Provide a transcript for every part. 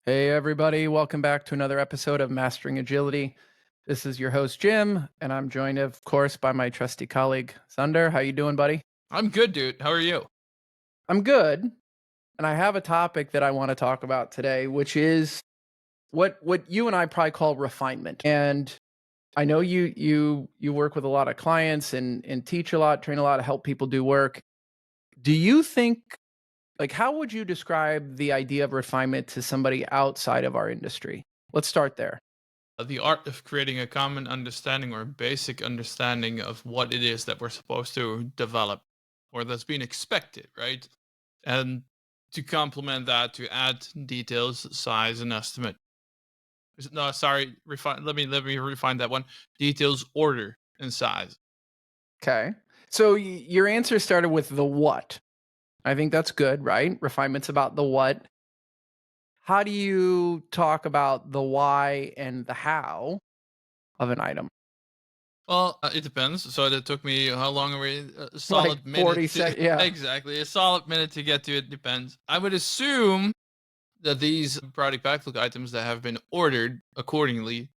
Hey, everybody. Welcome back to another episode of Mastering Agility. This is your host, Jim, and I'm joined, of course, by my trusty colleague, Sunder. How you doing, buddy? I'm good, dude. How are you? I'm good, and I have a topic that I want to talk about today, which is what you and I probably call refinement. And I know you work with a lot of clients and teach a lot, train a lot, help people do work. Do you think how would you describe the idea of refinement to somebody outside of our industry? Let's start there. The art of creating a common understanding or basic understanding of what it is that we're supposed to develop or that's being expected, right? And to complement that, to add details, size, and estimate. No, sorry, refine. Let me refine that one. Details, order, and size. Okay. So your answer started with the what. I think that's good, right? Refinement's about the what. How do you talk about the why and the how of an item? Well, it depends. So it took me how long are we? A Like solid 40 minute to seconds. Yeah. exactly a solid minute to get to it. Depends. I would assume that these product backlog items that have been ordered accordingly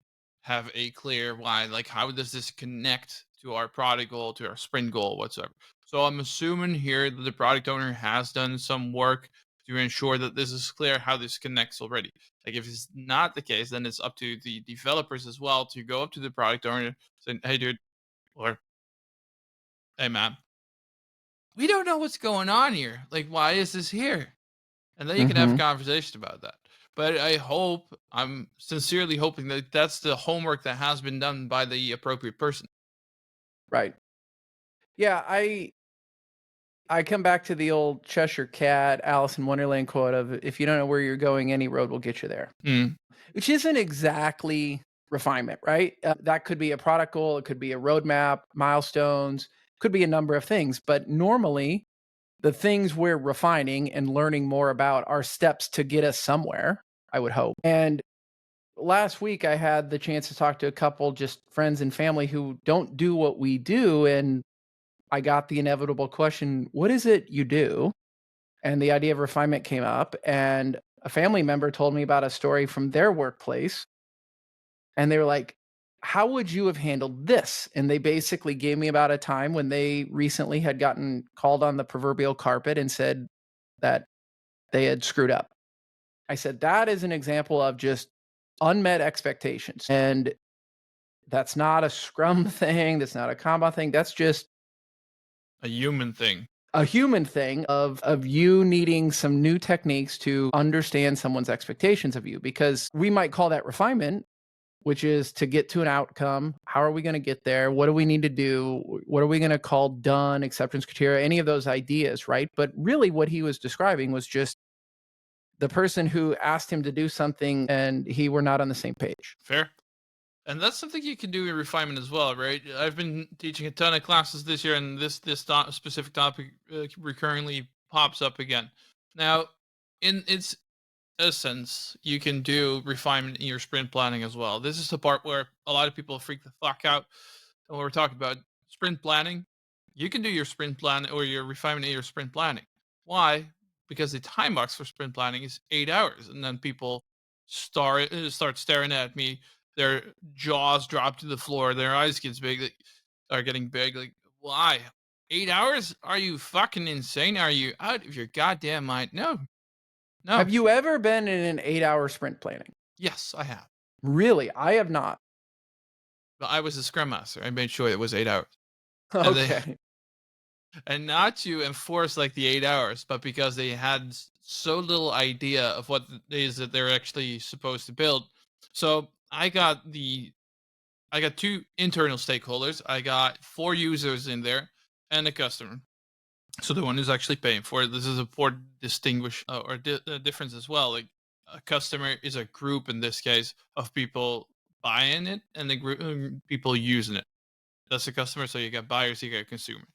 have a clear why. Like, how does this connect to our product goal, to our sprint goal, whatsoever? So I'm assuming here that the product owner has done some work to ensure that this is clear how this connects already. Like, if it's not the case, then it's up to the developers as well to go up to the product owner saying, "Hey, dude," or "Hey, man, we don't know what's going on here. Like, why is this here?" And then you can have a Mhm. conversation about that. But I'm sincerely hoping that that's the homework that has been done by the appropriate person. Right. Yeah, I come back to the old Cheshire Cat, Alice in Wonderland quote of if you don't know where you're going, any road will get you there. Mm. Which isn't exactly refinement, right? That could be a product goal, it could be a roadmap, milestones, could be a number of things, but normally the things we're refining and learning more about are steps to get us somewhere, I would hope. And last week I had the chance to talk to a couple just friends and family who don't do what we do, and I got the inevitable question, "What is it you do?" And the idea of refinement came up, and a family member told me about a story from their workplace, and they were like, "How would you have handled this?" And they basically gave me about a time when they recently had gotten called on the proverbial carpet and said that they had screwed up. I said, "That is an example of just unmet expectations." And that's not a scrum thing, that's not a Kanban thing, that's just A human thing. a human thing of you needing some new techniques to understand someone's expectations of you, because we might call that refinement, which is to get to an outcome. How are we going to get there? What do we need to do? What are we going to call done, acceptance criteria, any of those ideas, right? But really, what he was describing was just the person who asked him to do something and he were not on the same page. Fair. And that's something you can do in refinement as well, right? I've been teaching a ton of classes this year, and specific topic recurrently pops up again. Now, in its essence, you can do refinement in your sprint planning as well. This is the part where a lot of people freak the fuck out when we're talking about sprint planning. You can do your sprint plan or your refinement in your sprint planning. Why? Because the time box for sprint planning is 8 hours, and then people start staring at me. Their jaws drop to the floor. Their eyes are getting big. Like, why? 8 hours? Are you fucking insane? Are you out of your goddamn mind? No, no. Have you ever been in an 8-hour sprint planning? Yes, I have. Really? I have not. But I was a scrum master. I made sure it was 8 hours, and they Okay. and not to enforce like the 8 hours, but because they had so little idea of what it is that they're actually supposed to build. So I got two internal stakeholders. I got four users in there and a customer. So the one who's actually paying for it. This is a poor distinguish difference as well. Like, a customer is a group in this case of people buying it and the group people using it. That's the customer. So you got buyers, you got consumers.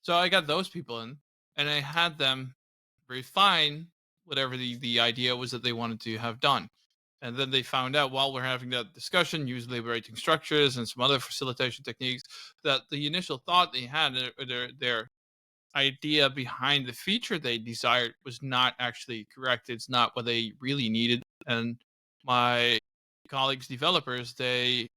So I got those people in, and I had them refine whatever the idea was that they wanted to have done. And then they found out while we're having that discussion, use liberating structures and some other facilitation techniques, that the initial thought they had, their idea behind the feature they desired, was not actually correct. It's not what they really needed. And my colleagues developers, they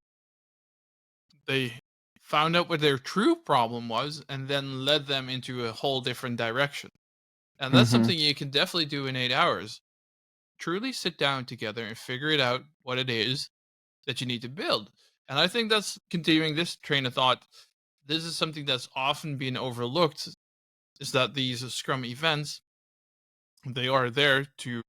found out what their true problem was and then led them into a whole different direction. And that's Mhm. something you can definitely do in 8 hours. Truly sit down together and figure it out what it is that you need to build. And I think that's continuing this train of thought. This is something that's often been overlooked, is that these scrum events, they are there to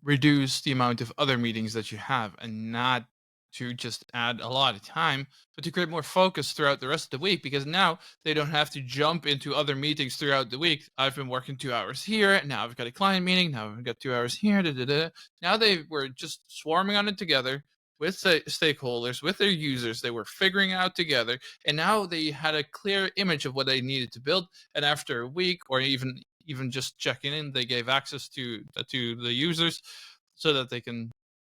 reduce the amount of other meetings that you have, and not to just add a lot of time, but to create more focus throughout the rest of the week, because now they don't have to jump into other meetings throughout the week. I've been working 2 hours here, and now I've got a client meeting, now I've got 2 hours here. Da, da, da. Now they were just swarming on it together with stakeholders, with their users. They were figuring it out together, and now they had a clear image of what they needed to build. And after a week, or even just checking in, they gave access to the users so that they can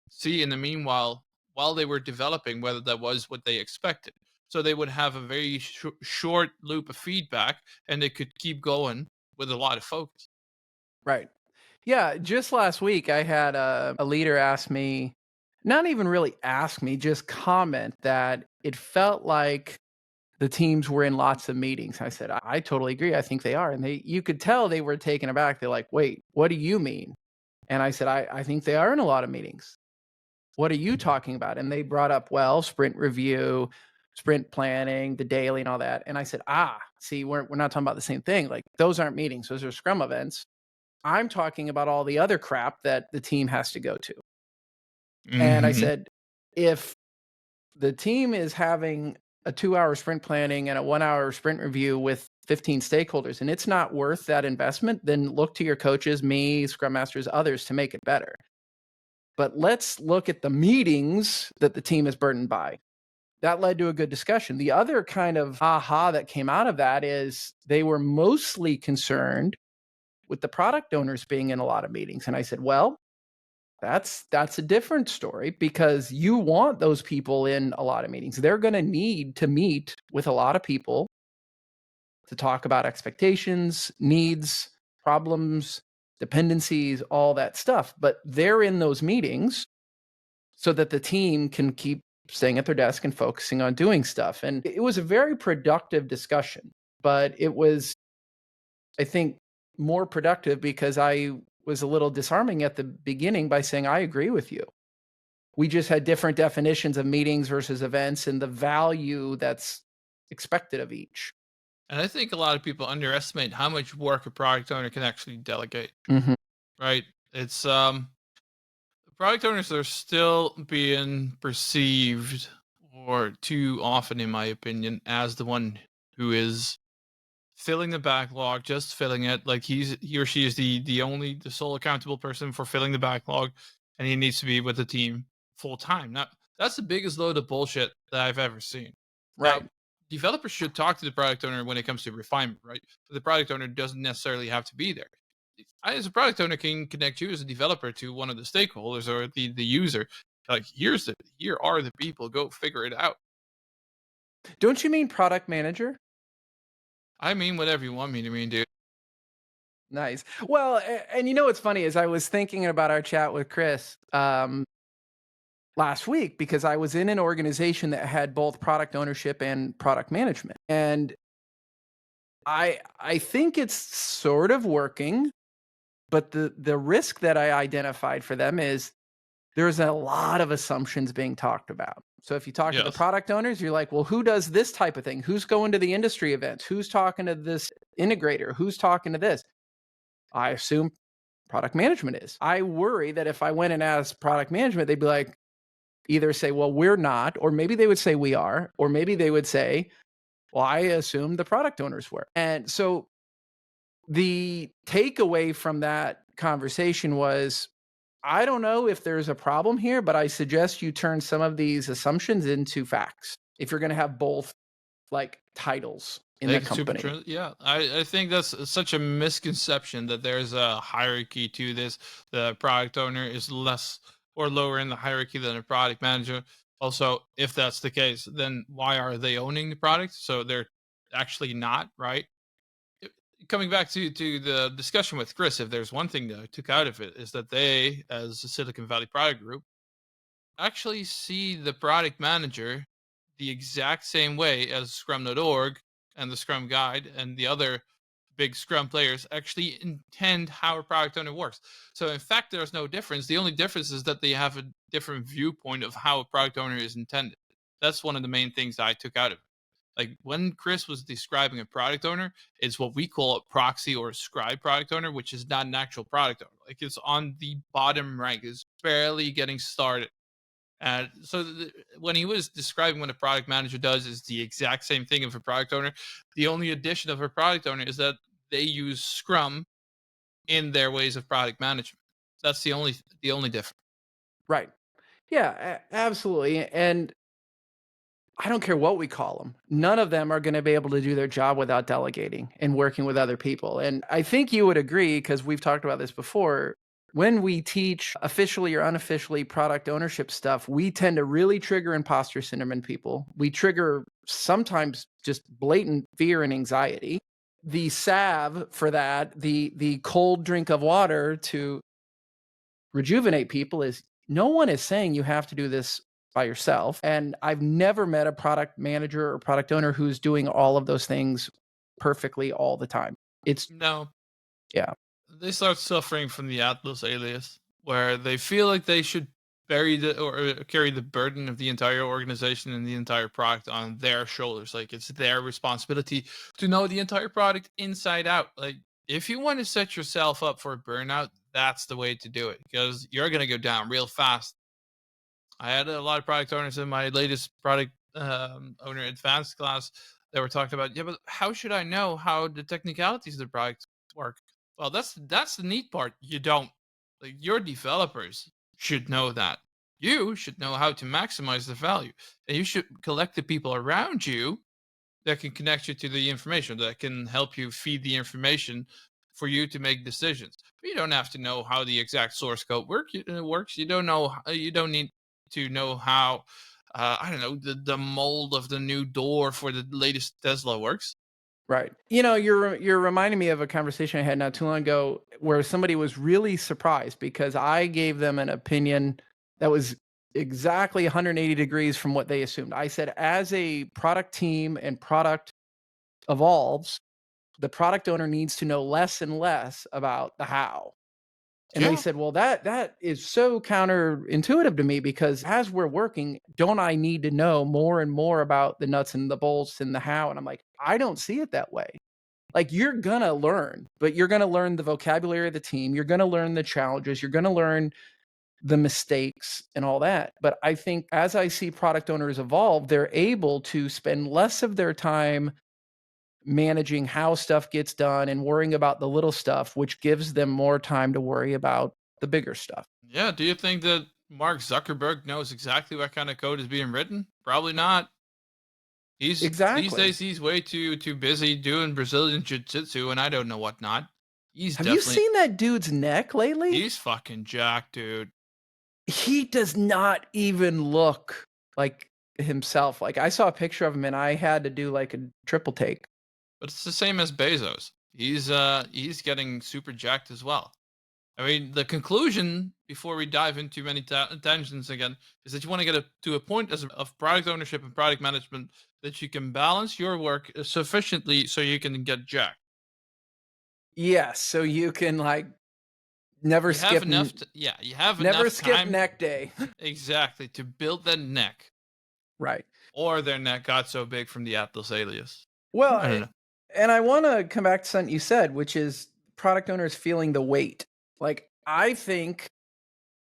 see in the meanwhile, while they were developing, whether that was what they expected. So they would have a very short loop of feedback, and they could keep going with a lot of focus. Right. Yeah, just last week I had a leader ask me, not even really ask me, just comment that it felt like the teams were in lots of meetings. I said, I totally agree. I think they are. And you could tell they were taken aback. They're like, wait, what do you mean? And I said, I think they are in a lot of meetings. What are you talking about? And they brought up, well, sprint review, sprint planning, the daily and all that. And I said, see, we're not talking about the same thing. Like those aren't meetings. Those are scrum events. I'm talking about all the other crap that the team has to go to. And I Hmm. said, if the team is having a 2-hour sprint planning and a 1-hour sprint review with 15 stakeholders and it's not worth that investment, then look to your coaches, me, scrum masters, others to make it better. But let's look at the meetings that the team is burdened by. That led to a good discussion. The other kind of aha that came out of that is they were mostly concerned with the product owners being in a lot of meetings. And I said, well, that's a different story because you want those people in a lot of meetings. They're going to need to meet with a lot of people to talk about expectations, needs, problems, dependencies, all that stuff. But they're in those meetings so that the team can keep staying at their desk and focusing on doing stuff. And it was a very productive discussion, but it was, I think, more productive because I was a little disarming at the beginning by saying, I agree with you. We just had different definitions of meetings versus events and the value that's expected of each. And I think a lot of people underestimate how much work a product owner can actually delegate. Mhm. Right? It's product owners are still being perceived, or too often, in my opinion, as the one who is filling the backlog, just filling it. Like he or she is the sole accountable person for filling the backlog, and he needs to be with the team full time. Now that's the biggest load of bullshit that I've ever seen. Now Right. developers should talk to the product owner when it comes to refinement, right? But the product owner doesn't necessarily have to be there. I, as a product owner, can connect you as a developer to one of the stakeholders or the user. Like here are the people. Go figure it out. Don't you mean product manager? I mean whatever you want me to mean, dude. Nice. Well, and you know what's funny is I was thinking about our chat with Chris last week because I was in an organization that had both product ownership and product management. And I think it's sort of working, but the risk that I identified for them is there's a lot of assumptions being talked about. So if you talk to the Yes. product owners, you're like, well, who does this type of thing? Who's going to the industry events? Who's talking to this integrator? Who's talking to this? I assume product management is. I worry that if I went and asked product management, they'd be like, either say, well, we're not, or maybe they would say we are, or maybe they would say, well, I assume the product owners were. And so the takeaway from that conversation was I don't know if there's a problem here, but I suggest you turn some of these assumptions into facts if you're going to have both like titles in the Take it super company. true. Yeah, I think that's such a misconception that there's a hierarchy to this. The product owner is less or lower in the hierarchy than a product manager. Also, if that's the case, then why are they owning the product? So they're actually not, right? coming back to the discussion with Chris, if there's one thing that I took out of it is that they, as a Silicon Valley product group, actually see the product manager the exact same way as Scrum.org and the Scrum Guide and the other big Scrum players actually intend how a product owner works. So in fact, there's no difference. The only difference is that they have a different viewpoint of how a product owner is intended. That's one of the main things I took out of it. Like when Chris was describing a product owner, it's what we call a proxy or a scribe product owner, which is not an actual product owner. Like it's on the bottom rank, is barely getting started. And so when he was describing what a product manager does is the exact same thing of a product owner. The only addition of a product owner is that they use Scrum in their ways of product management. That's the only difference. Right. Yeah, absolutely. And I don't care what we call them. None of them are going to be able to do their job without delegating and working with other people. And I think you would agree, because we've talked about this before. When we teach officially or unofficially product ownership stuff, we tend to really trigger imposter syndrome in people. We trigger sometimes just blatant fear and anxiety. The salve for that, the cold drink of water to rejuvenate people, is no one is saying you have to do this by yourself. And I've never met a product manager or product owner who's doing all of those things perfectly all the time. It's, No, yeah, they start suffering from the Atlas alias, where they feel like they should bury the or carry the burden of the entire organization and the entire product on their shoulders. Like it's their responsibility to know the entire product inside out. Like if you want to set yourself up for a burnout, that's the way to do it because you're gonna go down real fast. I had a lot of product owners in my latest product owner advanced class that were talking about, yeah, but how should I know how the technicalities of the product work? Well, that's the neat part. You don't. Like your developers should know that. You should know how to maximize the value. And you should collect the people around you that can connect you to the information, that can help you feed the information for you to make decisions. But you don't have to know how the exact source code works. You don't know. You don't need to know how. I don't know the mold of the new door for the latest Tesla works. right. You're reminding me of a conversation I had not too long ago where somebody was really surprised because I gave them an opinion that was exactly 180 degrees from what they assumed. I said, as a product team and product evolves, the product owner needs to know less and less about the how. And they Yeah, said, "Well, that is so counterintuitive to me because as we're working, don't I need to know more and more about the nuts and the bolts and the how?" And I'm like, "I don't see it that way. Like you're gonna learn, but you're gonna learn the vocabulary of the team. You're gonna learn the challenges. You're gonna learn the mistakes and all that. But I think as I see product owners evolve, they're able to spend less of their time managing how stuff gets done and worrying about the little stuff, which gives them more time to worry about the bigger stuff." yeah. Do you think that Mark Zuckerberg knows exactly what kind of code is being written? Probably not. He's these Exactly. days he's way too busy doing Brazilian jiu-jitsu and I don't know what not. He's Have you definitely seen that dude's neck lately? he's fucking jacked, dude. He does not even look like himself. Like I saw a picture of him and I had to do like a triple take. But it's the same as Bezos. He's getting super jacked as well. I mean, the conclusion before we dive into many tangents again is that you want to get to a point of product ownership and product management that you can balance your work sufficiently so you can get jacked. Yes, so you can like never You have skip enough, yeah, you have never enough skip time neck day. exactly to build that neck, Right. or their neck got so big from the Atlas alias. Well, I don't know. and I want to come back to something you said, which is product owners feeling the weight. Like I think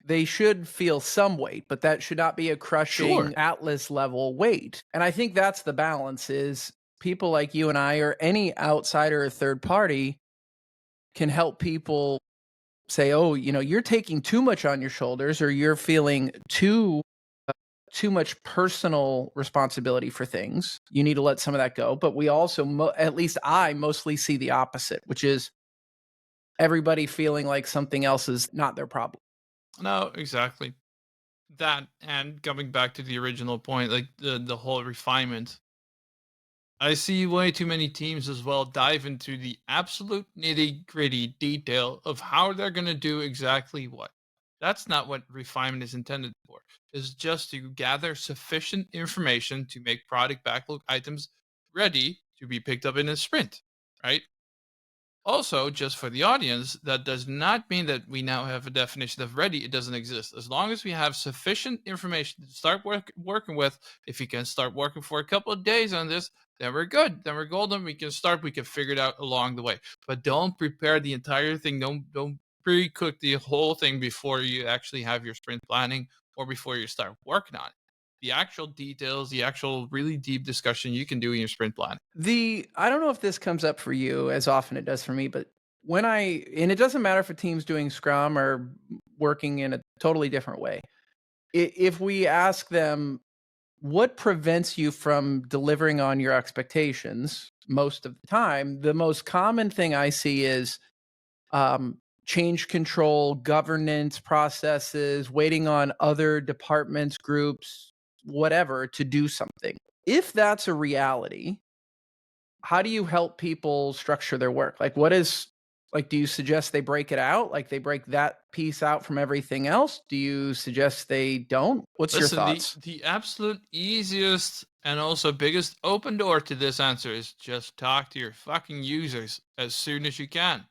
they should feel some weight, but that should not be a Sure. crushing Atlas level weight. And I think that's the balance, is people like you and I or any outsider or third party can help people say, "Oh, you're taking too much on your shoulders or you're feeling too much personal responsibility for things. You need to let some of that go." But we also at least I mostly see the opposite, which is everybody feeling like something else is not their problem. No, exactly. That and coming back to the original point, like the whole refinement. I see way too many teams as well dive into the absolute nitty gritty detail of how they're going to do exactly what. That's not what refinement is intended for. It's just to gather sufficient information to make product backlog items ready to be picked up in a sprint, right? Also, just for the audience, that does not mean that we now have a definition of ready. It doesn't exist. As long as we have sufficient information to start working with, if you can start working for a couple of days on this, then we're good. Then we're golden. We can start. We can figure it out along the way. But don't prepare the entire thing. Don't pre-cook the whole thing before you actually have your sprint planning or before you start working on it. The actual details, the actual really deep discussion you can do in your sprint planning. I don't know if this comes up for you as often it does for me, but and it doesn't matter if a team's doing Scrum or working in a totally different way. If we ask them, what prevents you from delivering on your expectations most of the time, the most common thing I see is change control, governance processes, waiting on other departments, groups, whatever to do something. If that's a reality, how do you help people structure their work? Do you suggest they break it out? Like they break that piece out from everything else? Do you suggest they don't? What's your Listen, the thoughts? the absolute easiest and also biggest open door to this answer is just talk to your fucking users as soon as you can.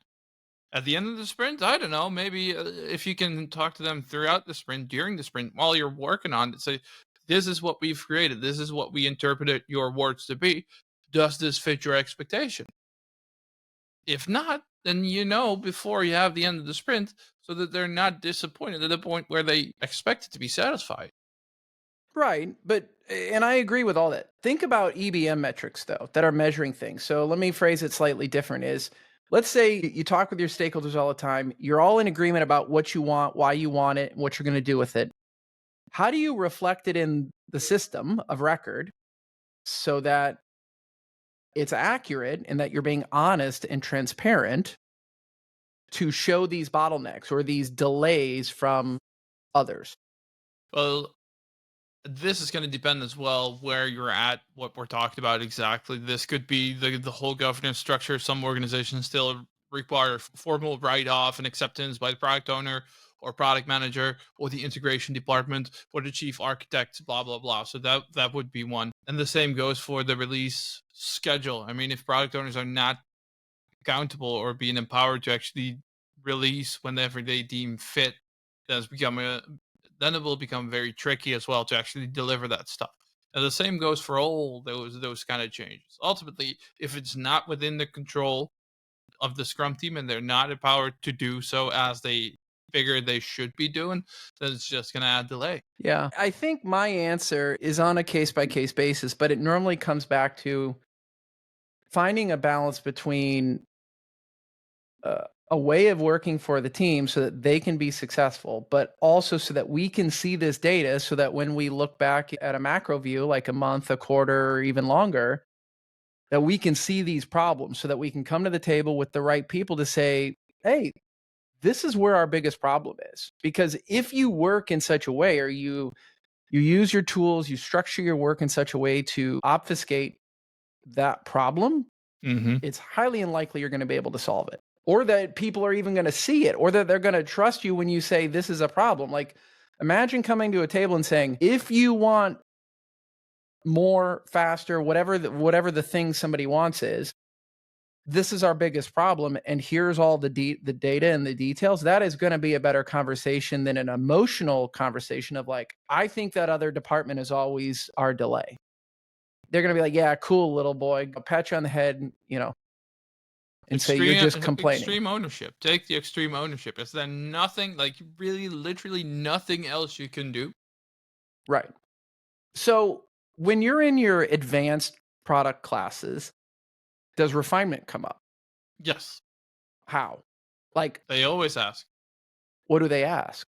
At the end of the sprint, I don't know, maybe if you can talk to them throughout the sprint, during the sprint, while you're working on it, say, this is what we've created. This is what we interpreted your words to be. Does this fit your expectation? If not, then you know before you have the end of the sprint so that they're not disappointed at the point where they expect it to be satisfied. Right. And I agree with all that. Think about EBM metrics, though, that are measuring things. So let me phrase it slightly different is, let's say you talk with your stakeholders all the time. You're all in agreement about what you want, why you want it, and what you're going to do with it. How do you reflect it in the system of record so that it's accurate and that you're being honest and transparent to show these bottlenecks or these delays from others? Well, this is going to depend as well where you're at, what we're talking about exactly. This could be the whole governance structure. Some organizations still require formal write off and acceptance by the product owner or product manager or the integration department or the chief architect, blah blah blah. So that would be one. And the same goes for the release schedule. I mean, if product owners are not accountable or being empowered to actually release whenever they deem fit, that's become a then it will become very tricky as well to actually deliver that stuff. And the same goes for all those kind of changes. Ultimately, if it's not within the control of the Scrum team and they're not empowered to do so as they figure they should be doing, then it's just going to add delay. Yeah. I think my answer is on a case by case basis, but it normally comes back to finding a balance between a way of working for the team so that they can be successful, but also so that we can see this data so that when we look back at a macro view, like a month, a quarter, or even longer, that we can see these problems so that we can come to the table with the right people to say, hey, this is where our biggest problem is. Because if you work in such a way, or you use your tools, you structure your work in such a way to obfuscate that problem, Mm-hmm. it's highly unlikely you're going to be able to solve it, or that people are even going to see it, or that they're going to trust you when you say this is a problem. Like, imagine coming to a table and saying, if you want more, faster, whatever the thing somebody wants is, this is our biggest problem, and here's all the data and the details. That is going to be a better conversation than an emotional conversation of like, I think that other department is always our delay. They're going to be like, yeah, cool, little boy. I'll pat you on the head, and say you're Extreme just complaining. extreme ownership. Take the extreme ownership. Is there nothing, like really literally nothing else you can do? Right. So when you're in your advanced product classes, does refinement come up? Yes. How? Like, They always ask. what do they ask?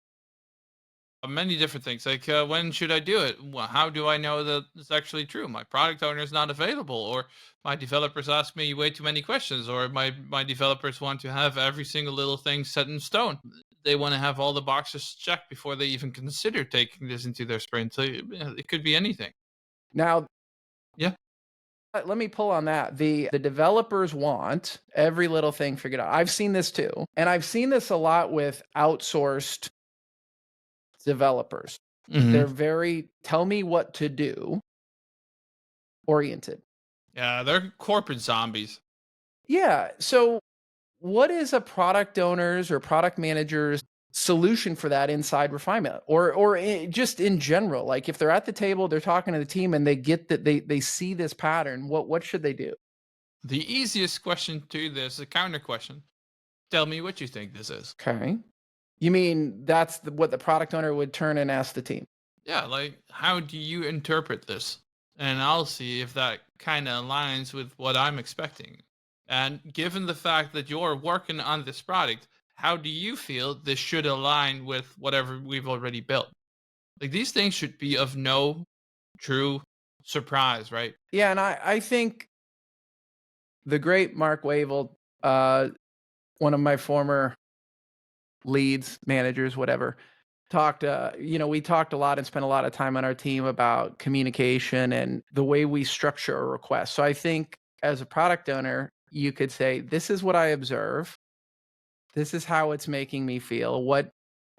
Many different things, like, when should I do it? How do I know that it's actually true? My product owner is not available, or my developers ask me way too many questions, or my developers want to have every single little thing set in stone. They want to have all the boxes checked before they even consider taking this into their sprint. So it could be anything. Now, Yeah. Let me pull on that. The developers want every little thing figured out. I've seen this too. And I've seen this a lot with outsourced developers. Hmm. They're very tell me what to do oriented. Yeah, they're corporate zombies. Yeah. So what is a product owner's or product manager's solution for that inside refinement just in general? Like if they're at the table, they're talking to the team and they get that they see this pattern, what should they do? The easiest question to this, a counter question. Tell me what you think this is. Okay. You mean that's what the product owner would turn and ask the team? Yeah, like how do you interpret this? And I'll see if that kind of aligns with what I'm expecting. And given the fact that you're working on this product, how do you feel this should align with whatever we've already built? Like these things should be of no true surprise, right? Yeah, and I think the great Mark Wavell, one of my former leads, managers, whatever, talked, we talked a lot and spent a lot of time on our team about communication and the way we structure a request. So I think as a product owner, you could say, this is what I observe. This is how it's making me feel. What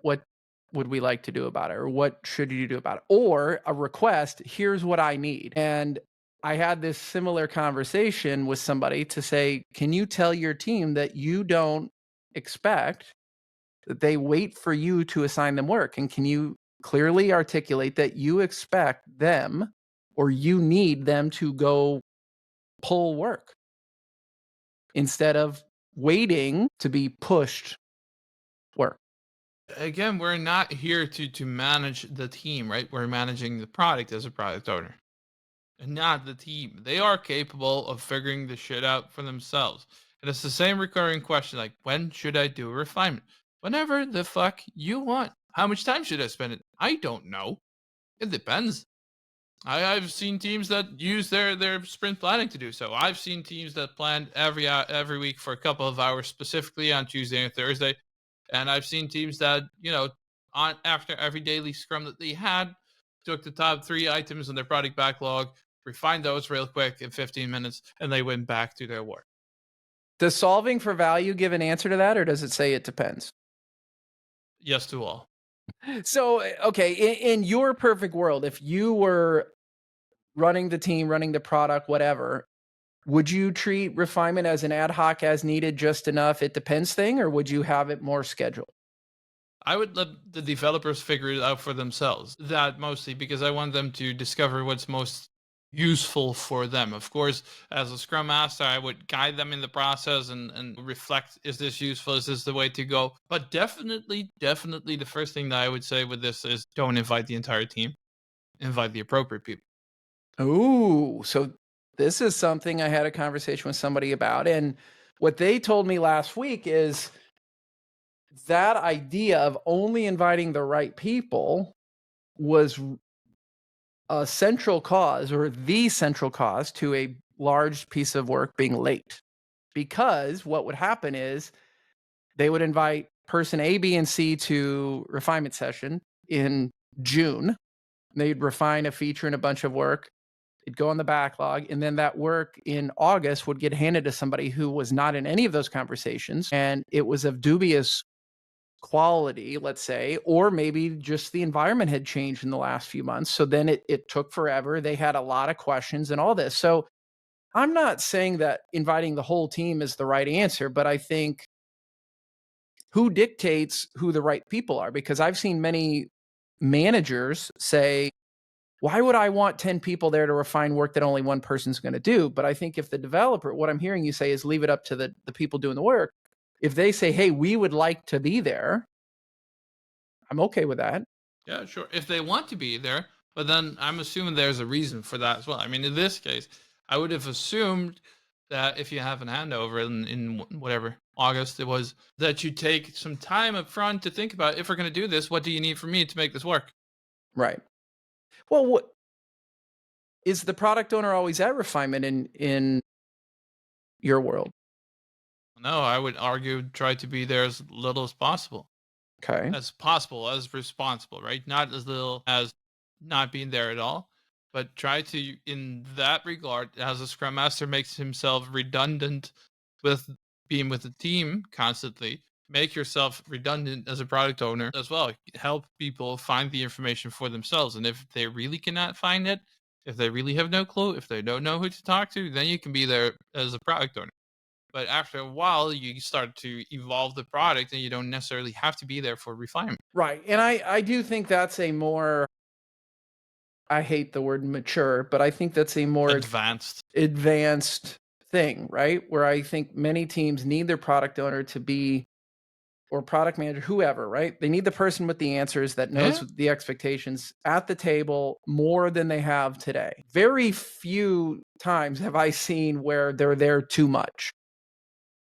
would we like to do about it? Or what should you do about it? Or a request, here's what I need. And I had this similar conversation with somebody to say, can you tell your team that you don't expect that they wait for you to assign them work? And can you clearly articulate that you expect them or you need them to go pull work instead of waiting to be pushed work? Again, we're not here to manage the team, right? We're managing the product as a product owner, and not the team. They are capable of figuring the shit out for themselves. And it's the same recurring question like, when should I do a refinement? Whenever the fuck you want. How much time should I spend it? I don't know. It depends. I've seen teams that use their sprint planning to do so. I've seen teams that planned every week for a couple of hours specifically on Tuesday and Thursday, and I've seen teams that on after every daily scrum that they had took the top 3 items in their product backlog, refined those real quick in 15 minutes, and they went back to their work. Does solving for value give an answer to that, or does it say it depends? Yes to all. So, okay, in your perfect world, if you were running the team, running the product, whatever, would you treat refinement as an ad hoc, as needed, just enough, it depends thing, or would you have it more scheduled? I would let the developers figure it out for themselves. That mostly because I want them to discover what's most useful for them. Of course, as a scrum master, I would guide them in the process and reflect, is this useful? Is this the way to go? But definitely the first thing that I would say with this is don't invite the entire team. Invite the appropriate people. Ooh, so this is something I had a conversation with somebody about. And what they told me last week is that idea of only inviting the right people was a central cause or the central cause to a large piece of work being late. Because what would happen is they would invite person A, B, and C to refinement session in June. They'd refine a feature and a bunch of work. It'd go on the backlog. And then that work in August would get handed to somebody who was not in any of those conversations. And it was of dubious quality, let's say, or maybe just the environment had changed in the last few months. So then it took forever. They had a lot of questions and all this. So I'm not saying that inviting the whole team is the right answer, but I think who dictates who the right people are? Because I've seen many managers say, why would I want 10 people there to refine work that only one person's going to do? But I think if the developer, what I'm hearing you say is leave it up to the people doing the work. If they say, hey, we would like to be there, I'm okay with that. Yeah, sure. If they want to be there, but then I'm assuming there's a reason for that as well. I mean, in this case, I would have assumed that if you have an handover in whatever August it was, that you take some time up front to think about if we're going to do this, what do you need from me to make this work? Right. Well, what is the product owner always at refinement in your world? No, I would argue try to be there as little Okay. as possible, as responsible, right? Not as little as not being there at all. but try to, in that regard, as a scrum master makes himself redundant with being with the team constantly, make yourself redundant as a product owner as well. Help people find the information for themselves. And if they really cannot find it, if they really have no clue, if they don't know who to talk to, then you can be there as a product owner. But after a while, you start to evolve the product and you don't necessarily have to be there for refinement. Right. And I do think that's a more, I hate the word mature, but I think that's a more Advanced. advanced thing, right? Where I think many teams need their product owner to be, or product manager, whoever, right? They need the person with the answers that knows Yeah. the expectations at the table more than they have today. Very few times have I seen where they're there too much.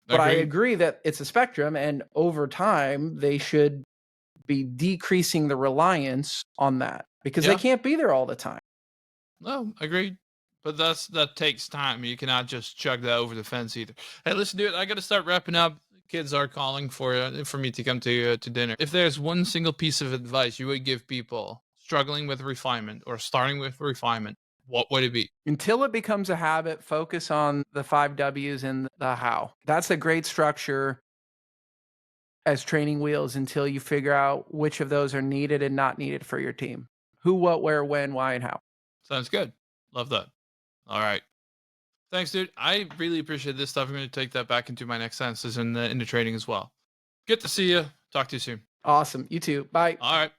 But I Agreed. agree that it's a spectrum, and over time, they should be decreasing the reliance on that because they Yeah. can't be there all the time. No, agreed. But that takes time. You cannot just chug that over the fence either. Hey, listen, dude, I got to start wrapping up. Kids are calling for me to come to dinner. If there's one single piece of advice you would give people struggling with refinement or starting with refinement, what would it be? Until it becomes a habit, focus on the 5 W's and the how. That's a great structure as training wheels until you figure out which of those are needed and not needed for your team. Who, what, where, when, why, and how. Sounds good. Love that. All right. Thanks, dude. I really appreciate this stuff. I'm going to take that back into my next sentences in the training as well. Good to see you. Talk to you soon. Awesome. You too. Bye. All right.